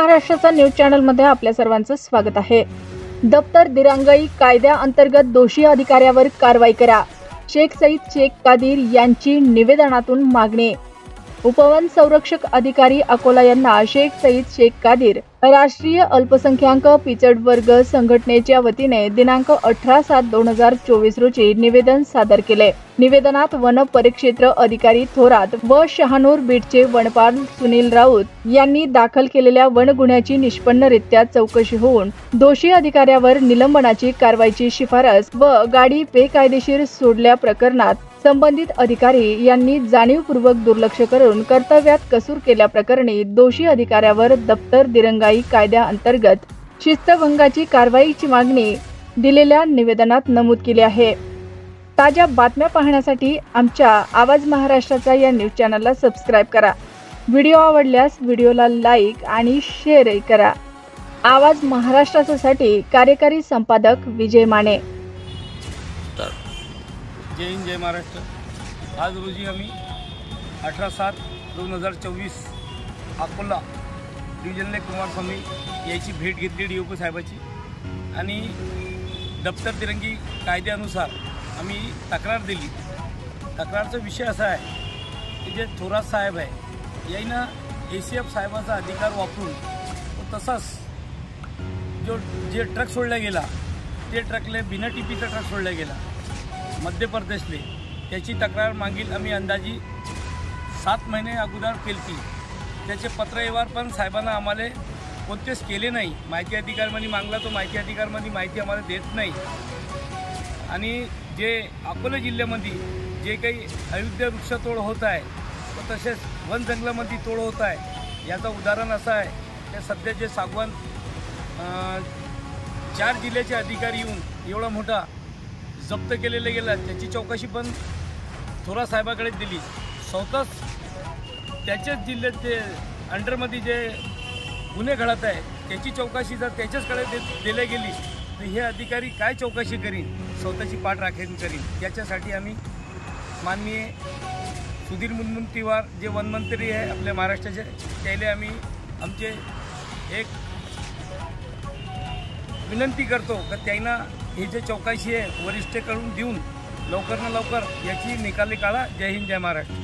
महाराष्ट्राचा news channel मध्ये आपल्या सर्वांचं स्वागत आहे। दप्तर दिरंगाई कायद्याअंतर्गत दोषी अधिकाऱ्यावर कारवाई करा, शेख सईद शेख कादीर यांची निवेदनातून मागणी। उपवन संरक्षक अधिकारी अकोला यांना शेख सईद शेख कादीर राष्ट्रीय अल्पसंख्याक पिछड़ वर्ग संघटनेच्या वतीने दिनांक 18/7/2024 रोजी निवेदन सादर केले। निवेदनात वन परिक्षेत्र अधिकारी थोरात व शहानूर बीटचे वनपाल सुनील राऊत यांनी दाखल केलेल्या वन गुन्ह्याची निष्पन्नरित्या चौकशी होऊन दोषी अधिकाऱ्यावर निलंबनाची कारवाईची शिफारस व गाडी बेकायदेशीर सोडल्या प्रकरणात संबंधित अधिकारी यांनी जाणीवपूर्वक दुर्लक्ष करून कर्तव्यात कसूर केल्याप्रकरणी दोषी अधिकाऱ्यावर दप्तर दिरंगाई कायद्याअंतर्गत शिस्तभंगाची कारवाईची मागणी दिलेल्या निवेदनात नमूद केली आहे। ताज्या बातम्या पाहण्यासाठी आमच्या आवाज महाराष्ट्राचा या न्यूज चॅनलला सबस्क्राइब करा। व्हिडिओ आवडल्यास व्हिडिओला लाईक आणि शेअर करा। आवाज महाराष्ट्रासाठी कार्यकारी संपादक विजय माने। जय हिंद, जय महाराष्ट्र। आज रोजी आम्ही 18/7/2024 अकोला डिव्हिजनले कुमारस्वामी याची भेट घेतली DOP साहेबाची आणि दप्तर दिरंगी कायद्यानुसार आम्ही तक्रार दिली। तक्रारचा विषय असा आहे की जे थोरात साहेब आहे यांना ACF साहेबाचा अधिकार वापरून तसाच जे ट्रक सोडला गेला ते ट्रकले बिना टीपीचा ट्रक सोडला गेला मध्य प्रदेशले, त्याची तक्रार मागील आम्ही अंदाजी 7 महिने अगोदर केली। त्याचे पत्रव्यवहार पण साहेबांना आम्हाला कोणतेच केले नाही। माहिती अधिकारमध्ये मागला तो माहिती अधिकारमध्ये माहिती आम्हाला देत नाही। आणि जे अकोला जिल्ह्यामध्ये जे काही अयोध्या वृक्षतोड होत आहे व तसेच वन जंगलामध्ये तोड होत आहे याचं उदाहरण असं आहे की सध्या जे सागवान 4 जिल्ह्याचे अधिकारी येऊन एवढा मोठा जप्त केलेले गेला त्याची चौकशी पण थोरात साहेबाकडे दिली। स्वतःच त्याच्याच जिल्ह्यात ते अंडरमध्ये जे गुन्हे घडत आहे त्याची चौकशी जर त्याच्याचकडे दिली गेली तर हे अधिकारी काय चौकशी करीन, स्वतःची पाठ राखीन करीन। त्याच्यासाठी आम्ही माननीय सुधीर मुनगंटीवार जे वनमंत्री आहे आपल्या महाराष्ट्राचे त्याला आम्ही आमचे एक विनंती करतो की त्यांना ही जे चौकशी आहे वरिष्ठकडून देऊन लवकर ना लवकर याची निकाली काढा। जय हिंद, जय महाराष्ट्र।